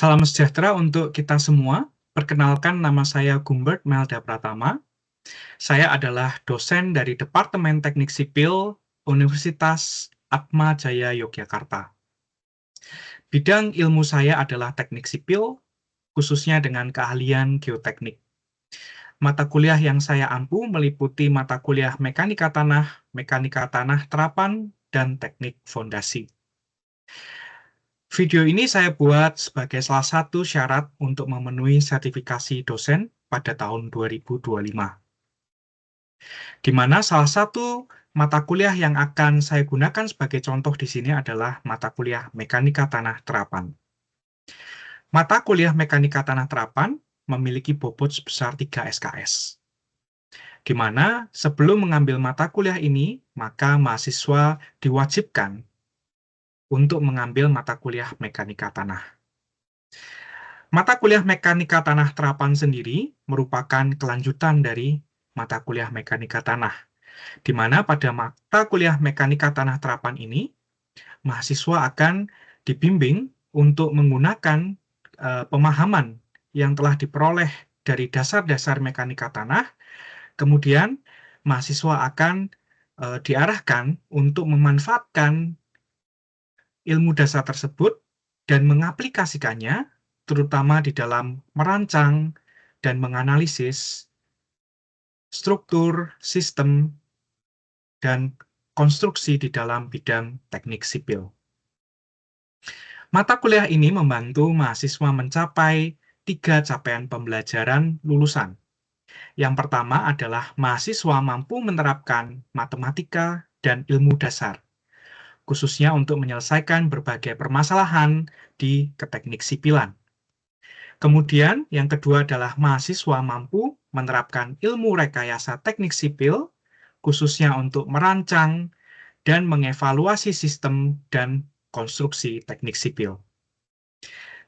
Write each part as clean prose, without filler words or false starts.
Salam sejahtera untuk kita semua. Perkenalkan, nama saya Gumbert Melda Pratama. Saya adalah dosen dari Departemen Teknik Sipil Universitas Atma Jaya Yogyakarta. Bidang ilmu saya adalah teknik sipil, khususnya dengan keahlian geoteknik. Mata kuliah yang saya ampu meliputi mata kuliah mekanika tanah terapan, dan teknik fondasi. Video ini saya buat sebagai salah satu syarat untuk memenuhi sertifikasi dosen pada tahun 2025. Di mana salah satu mata kuliah yang akan saya gunakan sebagai contoh di sini adalah mata kuliah mekanika tanah terapan. Mata kuliah mekanika tanah terapan memiliki bobot sebesar 3 SKS. Di mana sebelum mengambil mata kuliah ini, maka mahasiswa diwajibkan untuk mengambil mata kuliah mekanika tanah. Mata kuliah mekanika tanah terapan sendiri merupakan kelanjutan dari mata kuliah mekanika tanah, di mana pada mata kuliah mekanika tanah terapan ini, mahasiswa akan dibimbing untuk menggunakan pemahaman yang telah diperoleh dari dasar-dasar mekanika tanah, kemudian mahasiswa akan diarahkan untuk memanfaatkan ilmu dasar tersebut dan mengaplikasikannya, terutama di dalam merancang dan menganalisis struktur, sistem, dan konstruksi di dalam bidang teknik sipil. Mata kuliah ini membantu mahasiswa mencapai 3 capaian pembelajaran lulusan. Yang pertama adalah mahasiswa mampu menerapkan matematika dan ilmu dasar, khususnya untuk menyelesaikan berbagai permasalahan di keteknik sipilan. Kemudian, yang kedua adalah mahasiswa mampu menerapkan ilmu rekayasa teknik sipil, khususnya untuk merancang dan mengevaluasi sistem dan konstruksi teknik sipil.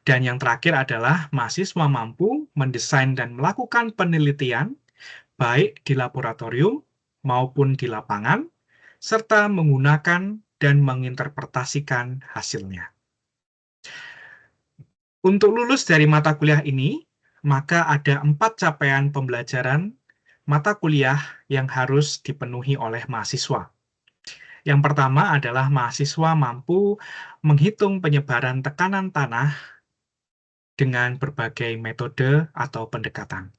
Dan yang terakhir adalah mahasiswa mampu mendesain dan melakukan penelitian, baik di laboratorium maupun di lapangan, serta menggunakan dan menginterpretasikan hasilnya. Untuk lulus dari mata kuliah ini, maka ada 4 capaian pembelajaran mata kuliah yang harus dipenuhi oleh mahasiswa. Yang pertama adalah mahasiswa mampu menghitung penyebaran tekanan tanah dengan berbagai metode atau pendekatan.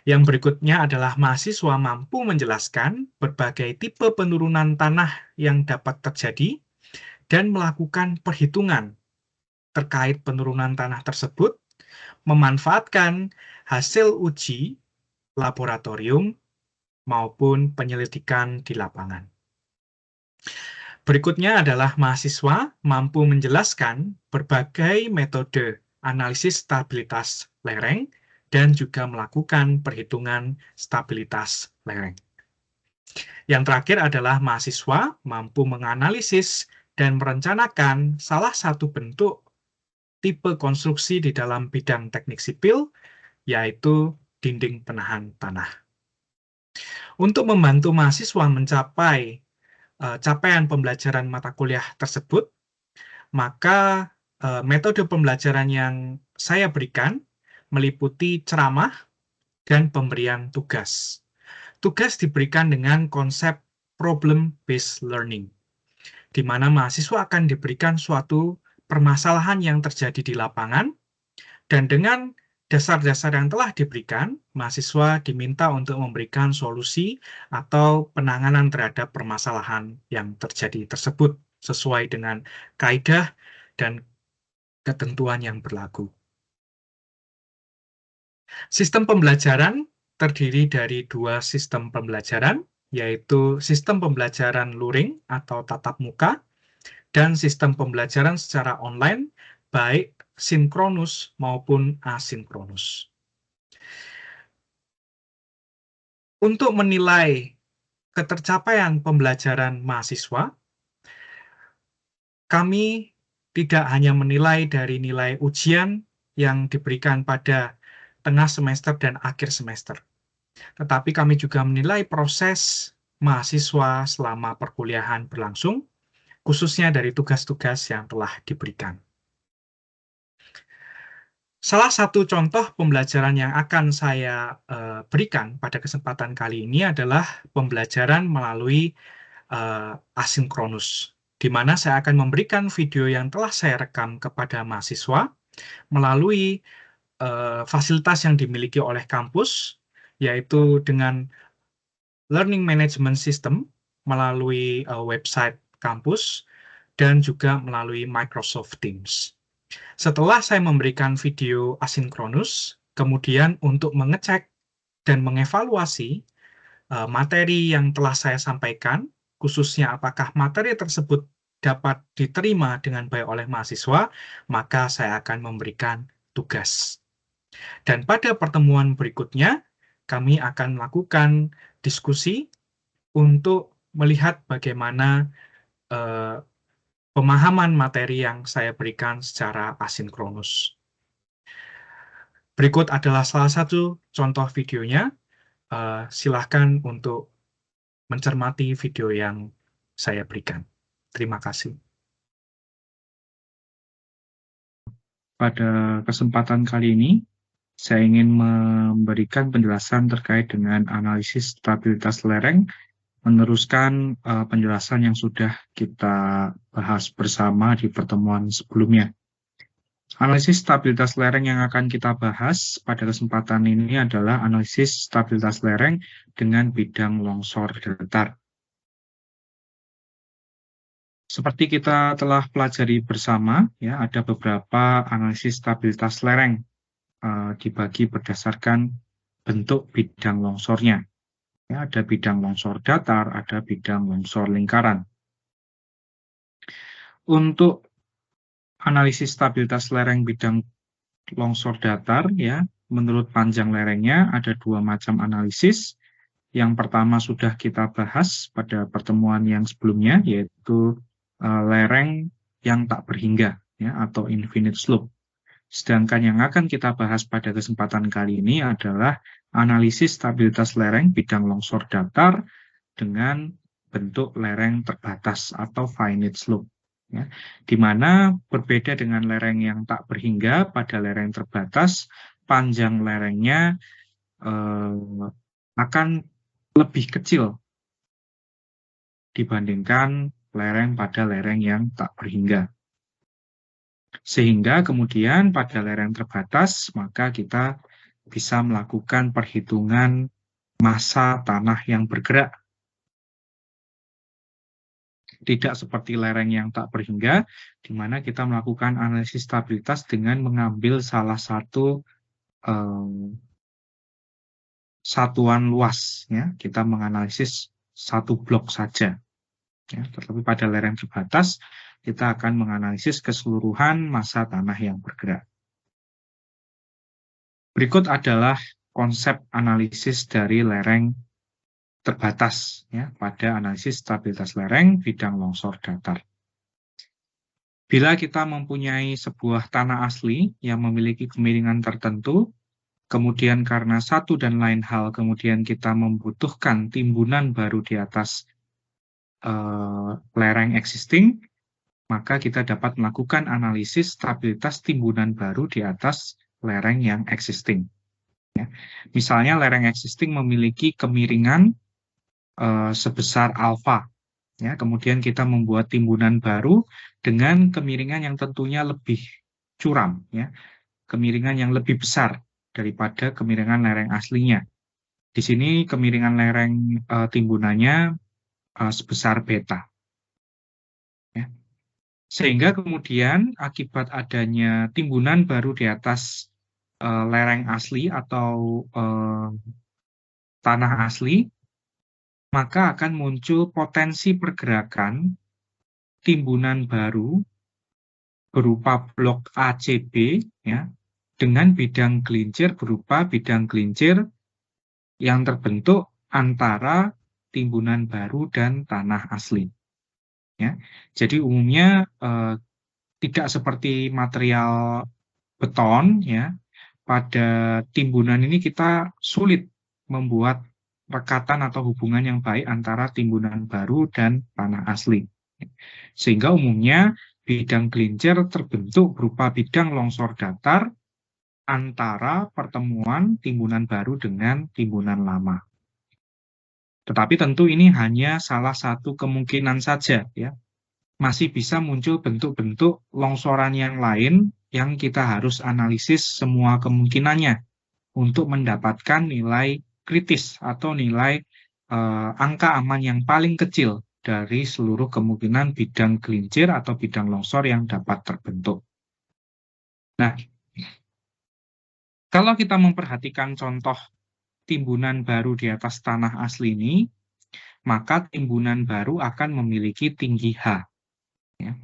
Yang berikutnya adalah mahasiswa mampu menjelaskan berbagai tipe penurunan tanah yang dapat terjadi dan melakukan perhitungan terkait penurunan tanah tersebut, memanfaatkan hasil uji laboratorium maupun penyelidikan di lapangan. Berikutnya adalah mahasiswa mampu menjelaskan berbagai metode analisis stabilitas lereng dan juga melakukan perhitungan stabilitas lereng. Yang terakhir adalah mahasiswa mampu menganalisis dan merencanakan salah satu bentuk tipe konstruksi di dalam bidang teknik sipil, yaitu dinding penahan tanah. Untuk membantu mahasiswa mencapai capaian pembelajaran mata kuliah tersebut, maka metode pembelajaran yang saya berikan meliputi ceramah dan pemberian tugas. Tugas diberikan dengan konsep problem-based learning, di mana mahasiswa akan diberikan suatu permasalahan yang terjadi di lapangan, dan dengan dasar-dasar yang telah diberikan, mahasiswa diminta untuk memberikan solusi atau penanganan terhadap permasalahan yang terjadi tersebut sesuai dengan kaidah dan ketentuan yang berlaku. Sistem pembelajaran terdiri dari 2 sistem pembelajaran, yaitu sistem pembelajaran luring atau tatap muka dan sistem pembelajaran secara online, baik sinkronus maupun asinkronus. Untuk menilai ketercapaian pembelajaran mahasiswa, kami tidak hanya menilai dari nilai ujian yang diberikan pada tengah semester dan akhir semester, tetapi kami juga menilai proses mahasiswa selama perkuliahan berlangsung, khususnya dari tugas-tugas yang telah diberikan. Salah satu contoh pembelajaran yang akan saya berikan pada kesempatan kali ini adalah pembelajaran melalui asinkronus, di mana saya akan memberikan video yang telah saya rekam kepada mahasiswa melalui fasilitas yang dimiliki oleh kampus, yaitu dengan Learning Management System melalui website kampus dan juga melalui Microsoft Teams. Setelah saya memberikan video asinkronus, kemudian untuk mengecek dan mengevaluasi materi yang telah saya sampaikan, khususnya apakah materi tersebut dapat diterima dengan baik oleh mahasiswa, maka saya akan memberikan tugas. Dan pada pertemuan berikutnya, kami akan melakukan diskusi untuk melihat bagaimana pemahaman materi yang saya berikan secara asinkronus. Berikut adalah salah satu contoh videonya. Silahkan untuk mencermati video yang saya berikan. Terima kasih. Pada kesempatan kali ini, saya ingin memberikan penjelasan terkait dengan analisis stabilitas lereng, meneruskan penjelasan yang sudah kita bahas bersama di pertemuan sebelumnya. Analisis stabilitas lereng yang akan kita bahas pada kesempatan ini adalah analisis stabilitas lereng dengan bidang longsor datar. Seperti kita telah pelajari bersama, ya, ada beberapa analisis stabilitas lereng dibagi berdasarkan bentuk bidang longsornya. Ya, ada bidang longsor datar, ada bidang longsor lingkaran. Untuk analisis stabilitas lereng bidang longsor datar, ya, menurut panjang lerengnya ada dua macam analisis. Yang pertama sudah kita bahas pada pertemuan yang sebelumnya, yaitu lereng yang tak berhingga, ya, atau infinite slope. Sedangkan yang akan kita bahas pada kesempatan kali ini adalah analisis stabilitas lereng bidang longsor datar dengan bentuk lereng terbatas atau finite slope. Ya, di mana berbeda dengan lereng yang tak berhingga, pada lereng terbatas, panjang lerengnya akan lebih kecil dibandingkan lereng pada lereng yang tak berhingga. Sehingga kemudian pada lereng terbatas, maka kita bisa melakukan perhitungan massa tanah yang bergerak. Tidak seperti lereng yang tak berhingga, di mana kita melakukan analisis stabilitas dengan mengambil salah satu satuan luas. Ya. Kita menganalisis satu blok saja. Ya, tetapi pada lereng terbatas, kita akan menganalisis keseluruhan massa tanah yang bergerak. Berikut adalah konsep analisis dari lereng terbatas, ya, pada analisis stabilitas lereng bidang longsor datar. Bila kita mempunyai sebuah tanah asli yang memiliki kemiringan tertentu, kemudian karena satu dan lain hal, kemudian kita membutuhkan timbunan baru di atas lereng existing, maka kita dapat melakukan analisis stabilitas timbunan baru di atas lereng yang existing. Ya. Misalnya lereng existing memiliki kemiringan sebesar alfa, ya, kemudian kita membuat timbunan baru dengan kemiringan yang tentunya lebih curam, ya, kemiringan yang lebih besar daripada kemiringan lereng aslinya. Di sini kemiringan lereng timbunannya sebesar beta. Ya. Sehingga kemudian akibat adanya timbunan baru di atas lereng asli atau tanah asli, maka akan muncul potensi pergerakan timbunan baru berupa blok ACB, ya, dengan bidang gelincir berupa bidang gelincir yang terbentuk antara timbunan baru dan tanah asli. Ya. Jadi umumnya tidak seperti material beton, ya, pada timbunan ini kita sulit membuat rekatan atau hubungan yang baik antara timbunan baru dan tanah asli. Sehingga umumnya bidang gelincir terbentuk berupa bidang longsor datar antara pertemuan timbunan baru dengan timbunan lama. Tetapi tentu ini hanya salah satu kemungkinan saja, ya. Masih bisa muncul bentuk-bentuk longsoran yang lain yang kita harus analisis semua kemungkinannya untuk mendapatkan nilai kritis atau nilai angka aman yang paling kecil dari seluruh kemungkinan bidang gelincir atau bidang longsor yang dapat terbentuk. Nah, kalau kita memperhatikan contoh timbunan baru di atas tanah asli ini, maka timbunan baru akan memiliki tinggi H. Ya.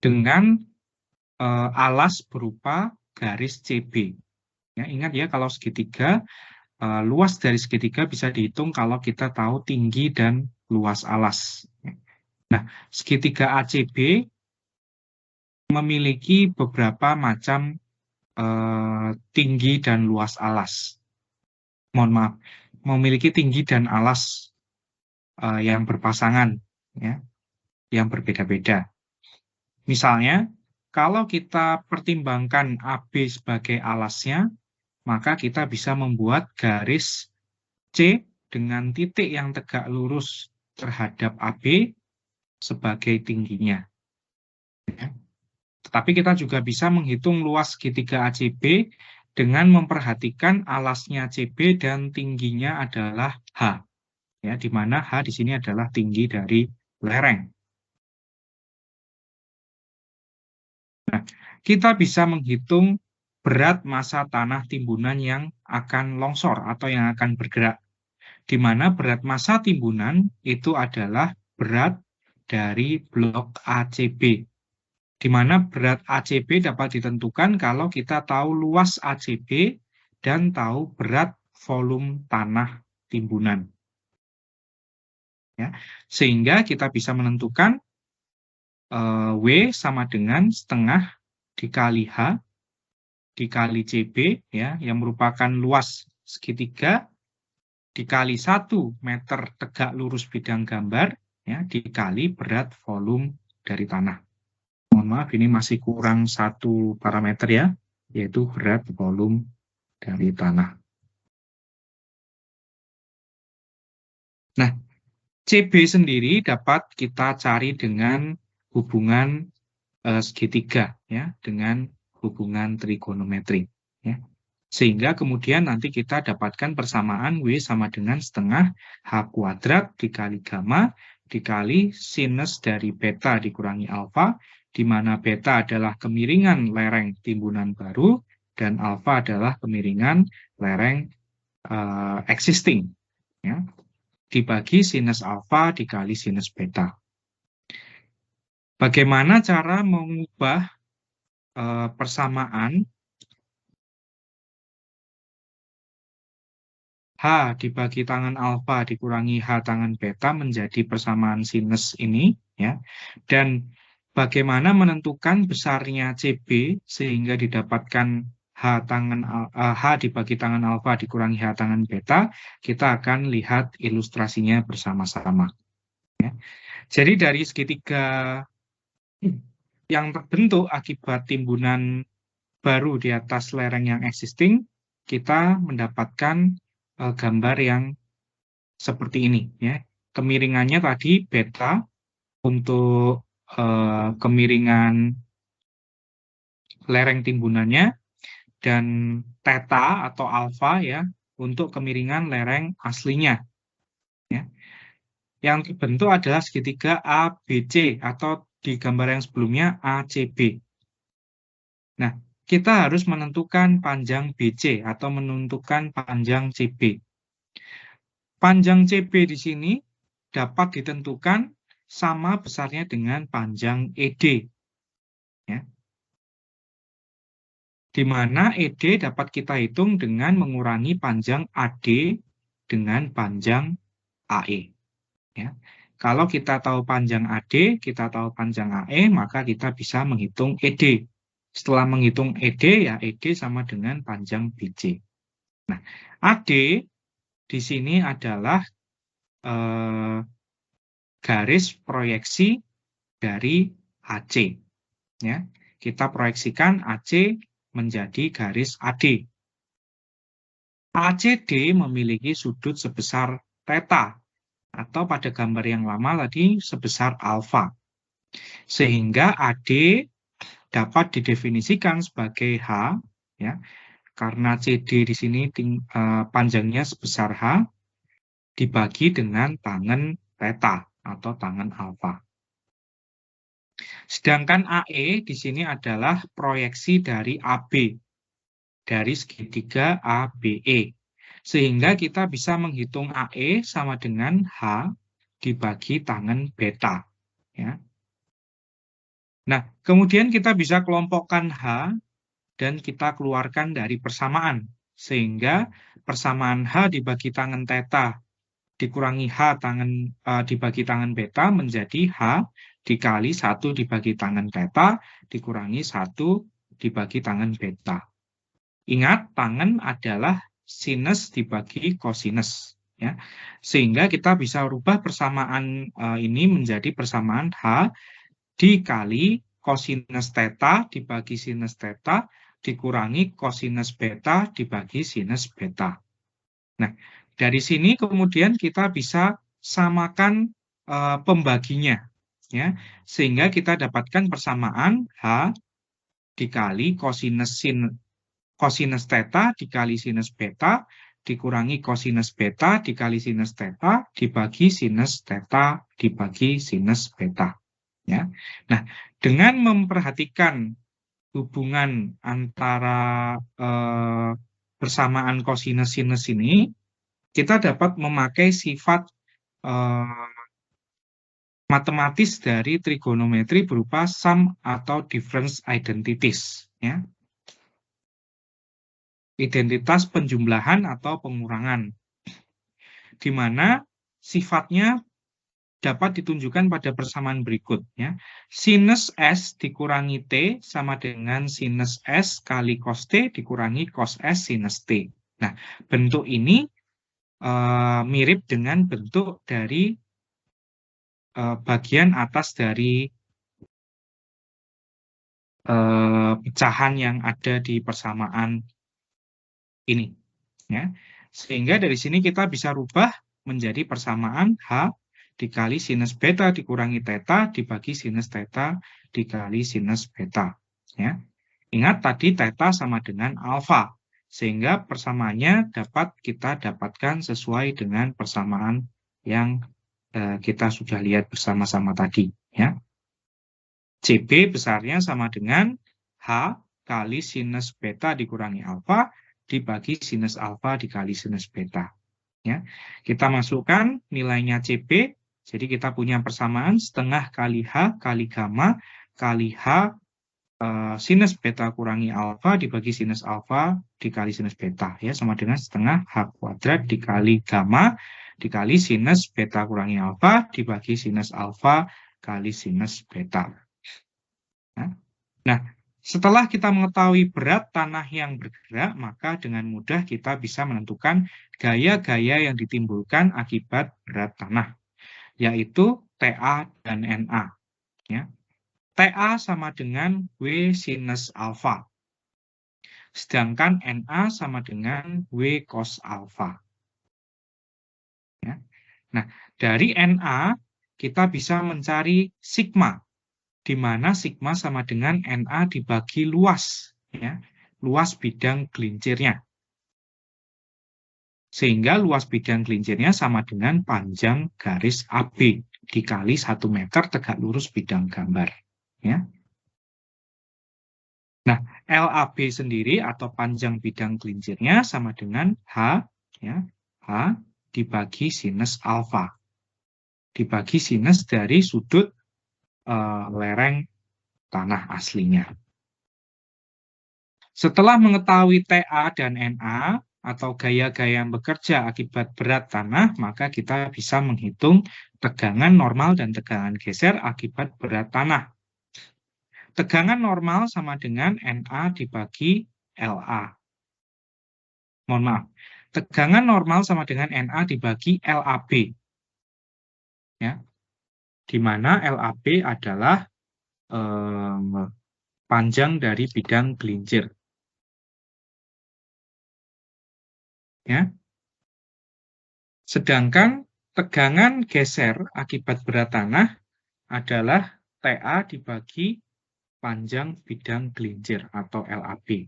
Dengan alas berupa garis CB. Ya, ingat ya, kalau segitiga, luas dari segitiga bisa dihitung kalau kita tahu tinggi dan luas alas. Nah, segitiga ACB memiliki beberapa macam tinggi dan luas alas. Mohon maaf, memiliki tinggi dan alas yang berpasangan, ya, yang berbeda-beda. Misalnya, kalau kita pertimbangkan AB sebagai alasnya, maka kita bisa membuat garis C dengan titik yang tegak lurus terhadap AB sebagai tingginya. Ya. Tetapi kita juga bisa menghitung luas segitiga ACB dengan memperhatikan alasnya CB dan tingginya adalah H. Ya, di mana H di sini adalah tinggi dari lereng. Nah, kita bisa menghitung berat massa tanah timbunan yang akan longsor atau yang akan bergerak, di mana berat massa timbunan itu adalah berat dari blok ACB, di mana berat ACB dapat ditentukan kalau kita tahu luas ACB dan tahu berat volume tanah timbunan. Ya, sehingga kita bisa menentukan W sama dengan setengah dikali H dikali CB, ya, yang merupakan luas segitiga dikali 1 meter tegak lurus bidang gambar, ya, dikali berat volume dari tanah. Mohon maaf, ini masih kurang satu parameter ya, yaitu berat volume dari tanah. Nah, CB sendiri dapat kita cari dengan hubungan segitiga, ya, dengan hubungan trigonometri. Ya. Sehingga kemudian nanti kita dapatkan persamaan W sama dengan setengah H kuadrat dikali gamma dikali sinus dari beta dikurangi alfa, di mana beta adalah kemiringan lereng timbunan baru dan alfa adalah kemiringan lereng existing. Ya. Dibagi sinus alfa dikali sinus beta. Bagaimana cara mengubah persamaan H dibagi tangan alfa dikurangi H tangan beta menjadi persamaan sinus ini, ya. Dan bagaimana menentukan besarnya CB sehingga didapatkan H dibagi tangan alfa dikurangi H tangan beta, kita akan lihat ilustrasinya bersama-sama. Ya. Jadi dari segitiga yang terbentuk akibat timbunan baru di atas lereng yang existing, kita mendapatkan gambar yang seperti ini, ya. Kemiringannya tadi beta untuk kemiringan lereng timbunannya dan theta atau alfa, ya, untuk kemiringan lereng aslinya, ya. Yang terbentuk adalah segitiga ABC atau di gambar yang sebelumnya ACB. Nah, kita harus menentukan panjang BC atau menentukan panjang CB. Panjang CB di sini dapat ditentukan sama besarnya dengan panjang ED. Ya. Di mana ED dapat kita hitung dengan mengurangi panjang AD dengan panjang AE. Ya. Kalau kita tahu panjang AD, kita tahu panjang AE, maka kita bisa menghitung ED. Setelah menghitung ED, ya ED sama dengan panjang BC. Nah, AD di sini adalah garis proyeksi dari AC. Ya, kita proyeksikan AC menjadi garis AD. ACD memiliki sudut sebesar theta, atau pada gambar yang lama tadi sebesar alfa. Sehingga AD dapat didefinisikan sebagai H, ya, karena CD di sini panjangnya sebesar H, dibagi dengan tangen theta atau tangen alfa. Sedangkan AE di sini adalah proyeksi dari AB, dari segitiga ABE. Sehingga kita bisa menghitung AE sama dengan H dibagi tangen beta. Ya. Nah, kemudian kita bisa kelompokkan H dan kita keluarkan dari persamaan. Sehingga persamaan H dibagi tangen theta dikurangi H dibagi tangen beta menjadi H dikali 1 dibagi tangen theta dikurangi 1 dibagi tangen beta. Ingat, tangen adalah sinus dibagi kosinus. Ya. Sehingga kita bisa rubah persamaan ini menjadi persamaan H dikali kosinus theta dibagi sinus theta dikurangi kosinus beta dibagi sinus beta. Nah, dari sini kemudian kita bisa samakan pembaginya, ya, sehingga kita dapatkan persamaan H dikali kosinus theta dikali sinus beta dikurangi kosinus beta dikali sinus theta dibagi sinus theta dibagi sinus beta. Ya. Nah, dengan memperhatikan hubungan antara persamaan kosinus sinus ini, kita dapat memakai sifat matematis dari trigonometri berupa sum atau difference identities. Ya. Identitas penjumlahan atau pengurangan, di mana sifatnya dapat ditunjukkan pada persamaan berikut. Ya. Sinus S dikurangi T sama dengan sinus S kali cos T dikurangi cos S sinus T. Nah, bentuk ini mirip dengan bentuk dari bagian atas dari pecahan yang ada di persamaan ini. Ya. Sehingga dari sini kita bisa rubah menjadi persamaan H dikali sinus beta dikurangi theta dibagi sinus theta dikali sinus beta. Ya. Ingat tadi theta sama dengan alfa. Sehingga persamaannya dapat kita dapatkan sesuai dengan persamaan yang kita sudah lihat bersama-sama tadi. Ya. CB besarnya sama dengan H kali sinus beta dikurangi alfa dibagi sinus alfa dikali sinus beta. Ya. Kita masukkan nilainya CB, jadi kita punya persamaan setengah kali H kali gamma kali H sinus beta kurangi alfa dibagi sinus alfa dikali sinus beta, ya, sama dengan setengah H kuadrat dikali gamma dikali sinus beta kurangi alfa dibagi sinus alfa kali sinus beta. Nah, setelah kita mengetahui berat tanah yang bergerak, maka dengan mudah kita bisa menentukan gaya-gaya yang ditimbulkan akibat berat tanah, yaitu TA dan NA. Ya. TA sama dengan W sinus alfa. Sedangkan NA sama dengan W cos alfa. Ya. Nah, dari NA kita bisa mencari sigma, di mana sigma sama dengan NA dibagi luas, ya, luas bidang gelincirnya. Sehingga luas bidang gelincirnya sama dengan panjang garis AB dikali 1 meter tegak lurus bidang gambar. Ya. Nah, LAB sendiri atau panjang bidang gelincirnya sama dengan H, ya, H dibagi sinus alfa. Dibagi sinus dari sudut lereng tanah aslinya. Setelah mengetahui TA dan NA atau gaya-gaya yang bekerja akibat berat tanah, maka kita bisa menghitung tegangan normal dan tegangan geser akibat berat tanah. Tegangan normal sama dengan NA dibagi LA. Mohon maaf. Tegangan normal sama dengan NA dibagi LAB. Ya. Di mana LAB adalah panjang dari bidang gelincir. Ya. Sedangkan tegangan geser akibat berat tanah adalah TA dibagi panjang bidang gelincir atau LAB.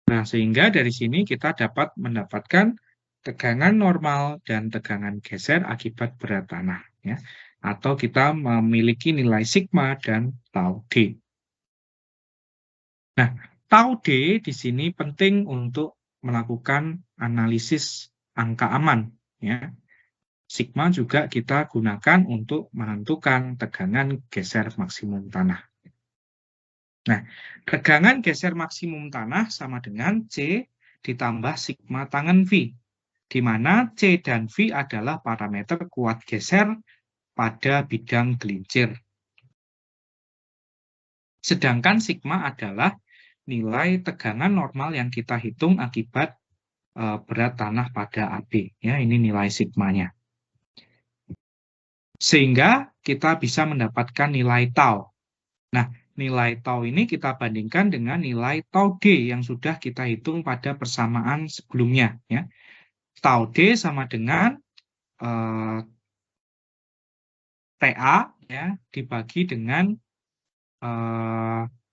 Nah, sehingga dari sini kita dapat mendapatkan tegangan normal dan tegangan geser akibat berat tanah. Ya. Atau kita memiliki nilai sigma dan tau D. Nah, tau D di sini penting untuk melakukan analisis angka aman. Ya. Sigma juga kita gunakan untuk menentukan tegangan geser maksimum tanah. Nah, tegangan geser maksimum tanah sama dengan C ditambah sigma tangen V, di mana C dan V adalah parameter kuat geser pada bidang gelincir. Sedangkan sigma adalah nilai tegangan normal yang kita hitung akibat berat tanah pada AB. Ya, ini nilai sigmanya. Sehingga kita bisa mendapatkan nilai tau. Nah, nilai tau ini kita bandingkan dengan nilai tau D yang sudah kita hitung pada persamaan sebelumnya. Ya. Tau D sama dengan TA ya, dibagi dengan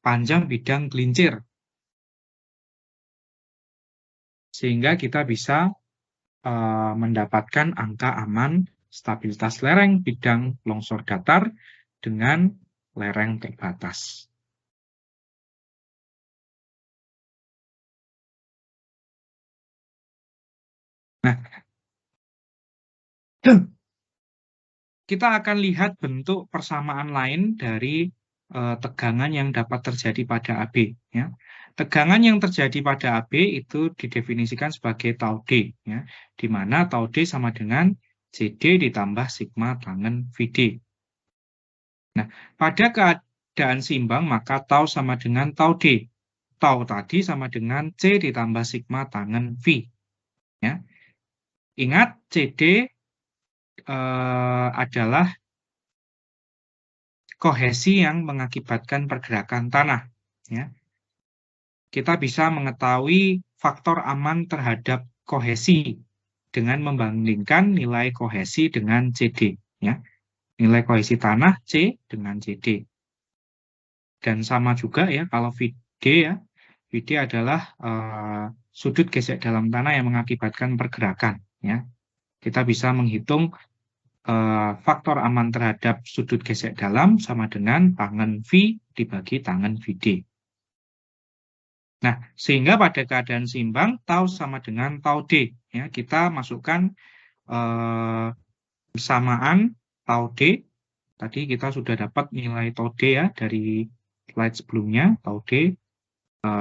panjang bidang gelincir. Sehingga kita bisa mendapatkan angka aman stabilitas lereng bidang longsor datar dengan lereng terbatas. Nah, kita akan lihat bentuk persamaan lain dari tegangan yang dapat terjadi pada AB. Ya. Tegangan yang terjadi pada AB itu didefinisikan sebagai tau D, ya, di mana tau D sama dengan CD ditambah sigma tangen VD. Nah, pada keadaan seimbang maka tau sama dengan tau D. Tau tadi sama dengan C ditambah sigma tangen V. Ya. Ingat, CD adalah kohesi yang mengakibatkan pergerakan tanah. Ya. Kita bisa mengetahui faktor aman terhadap kohesi dengan membandingkan nilai kohesi dengan CD. Ya. Nilai kohesi tanah C dengan CD. Dan sama juga ya kalau VD ya, VD adalah sudut gesek dalam tanah yang mengakibatkan pergerakan. Ya. Kita bisa menghitung faktor aman terhadap sudut gesek dalam sama dengan tangen V dibagi tangen VD. Nah, sehingga pada keadaan seimbang, tau sama dengan tau D. Ya, kita masukkan persamaan tau D. Tadi kita sudah dapat nilai tau D ya dari slide sebelumnya. Tau D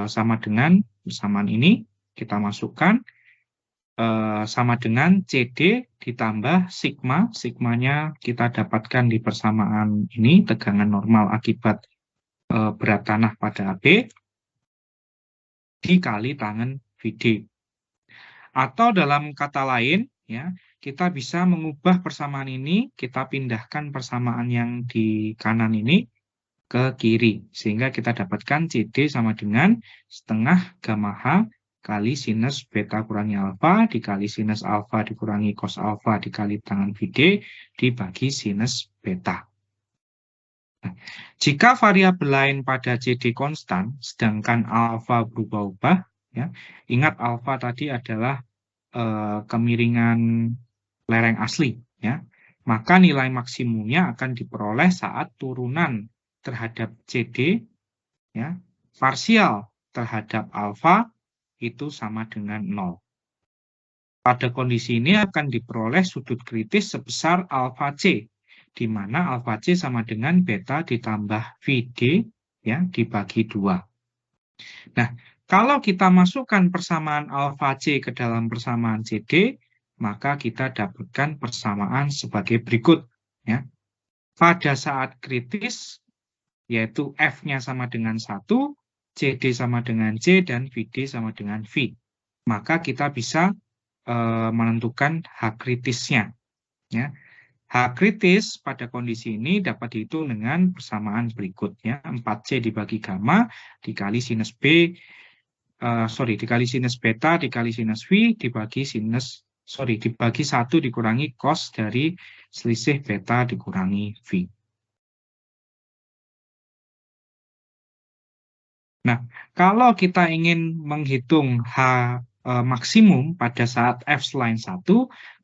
sama dengan persamaan ini. Kita masukkan sama dengan CD ditambah sigma. Sigmanya kita dapatkan di persamaan ini, tegangan normal akibat berat tanah pada AB. Dikali tangen VD. Atau dalam kata lain, ya, kita bisa mengubah persamaan ini, kita pindahkan persamaan yang di kanan ini ke kiri. Sehingga kita dapatkan CD sama dengan setengah gamma H kali sinus beta kurangi alfa, dikali sinus alfa dikurangi cos alfa, dikali tangen VD, dibagi sinus beta. Nah, jika variabel lain pada CD konstan, sedangkan alfa berubah-ubah, ya, ingat alfa tadi adalah kemiringan lereng asli, ya, maka nilai maksimumnya akan diperoleh saat turunan terhadap CD, ya, parsial terhadap alfa itu sama dengan 0. Pada kondisi ini akan diperoleh sudut kritis sebesar alfa C, di mana alfa C sama dengan beta ditambah VD ya dibagi 2. Nah, kalau kita masukkan persamaan alfa C ke dalam persamaan CD, maka kita dapatkan persamaan sebagai berikut. Ya. Pada saat kritis, yaitu F-nya sama dengan 1, CD sama dengan C, dan VD sama dengan V. Maka kita bisa menentukan H kritisnya, Ya. H kritis pada kondisi ini dapat dihitung dengan persamaan berikutnya. 4C dibagi gamma dikali sinus B, dikali sinus beta dikali sinus V dibagi dibagi 1 dikurangi cos dari selisih beta dikurangi V. Nah, kalau kita ingin menghitung H maksimum pada saat F selain 1,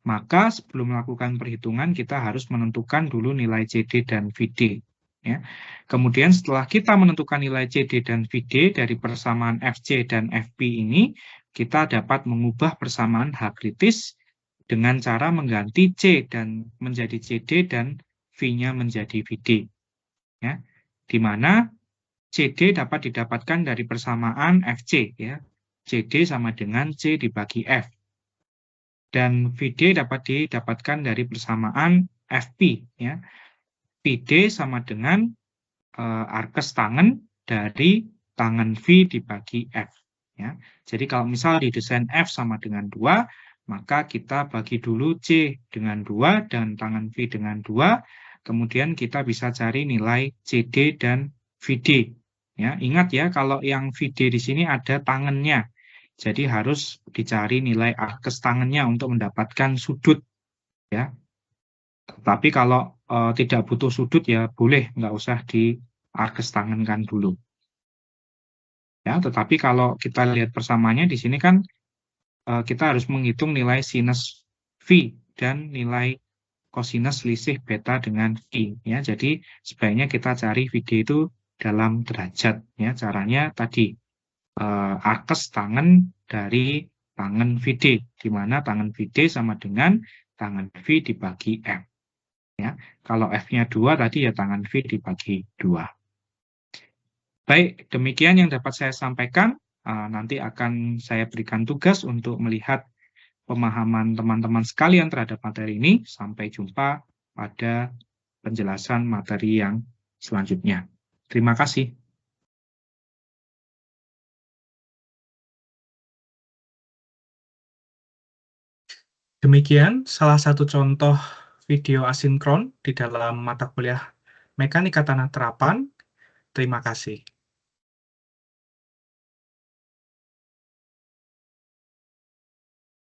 maka sebelum melakukan perhitungan kita harus menentukan dulu nilai CD dan VD. Ya. Kemudian setelah kita menentukan nilai CD dan VD dari persamaan FC dan FP ini, kita dapat mengubah persamaan H kritis dengan cara mengganti C dan menjadi CD dan V-nya menjadi VD. Ya. Di mana CD dapat didapatkan dari persamaan FC, ya. CD sama dengan C dibagi F. Dan VD dapat didapatkan dari persamaan FP, ya. VD sama dengan arkes tangan dari tangan V dibagi F. Ya. Jadi kalau misal di desain F sama dengan 2, maka kita bagi dulu C dengan 2 dan tangan V dengan 2, kemudian kita bisa cari nilai CD dan VD. Ya, ingat ya, kalau yang VD di sini ada tangannya. Jadi harus dicari nilai arkes tangannya untuk mendapatkan sudut. Ya. Tapi kalau tidak butuh sudut ya boleh, nggak usah di arkes tangankan dulu. Ya, tetapi kalau kita lihat persamaannya di sini kan kita harus menghitung nilai sinus V dan nilai kosinus selisih beta dengan V. Ya, jadi sebaiknya kita cari VD itu dalam derajat. Ya, caranya tadi arkes tangan dari tangan VD, di mana tangan VD sama dengan tangan V dibagi M. Ya, kalau F-nya 2 tadi ya tangan V dibagi 2. Baik, demikian yang dapat saya sampaikan. Nanti akan saya berikan tugas untuk melihat pemahaman teman-teman sekalian terhadap materi ini. Sampai jumpa pada penjelasan materi yang selanjutnya. Terima kasih. Demikian salah satu contoh video asinkron di dalam mata kuliah Mekanika Tanah Terapan. Terima kasih.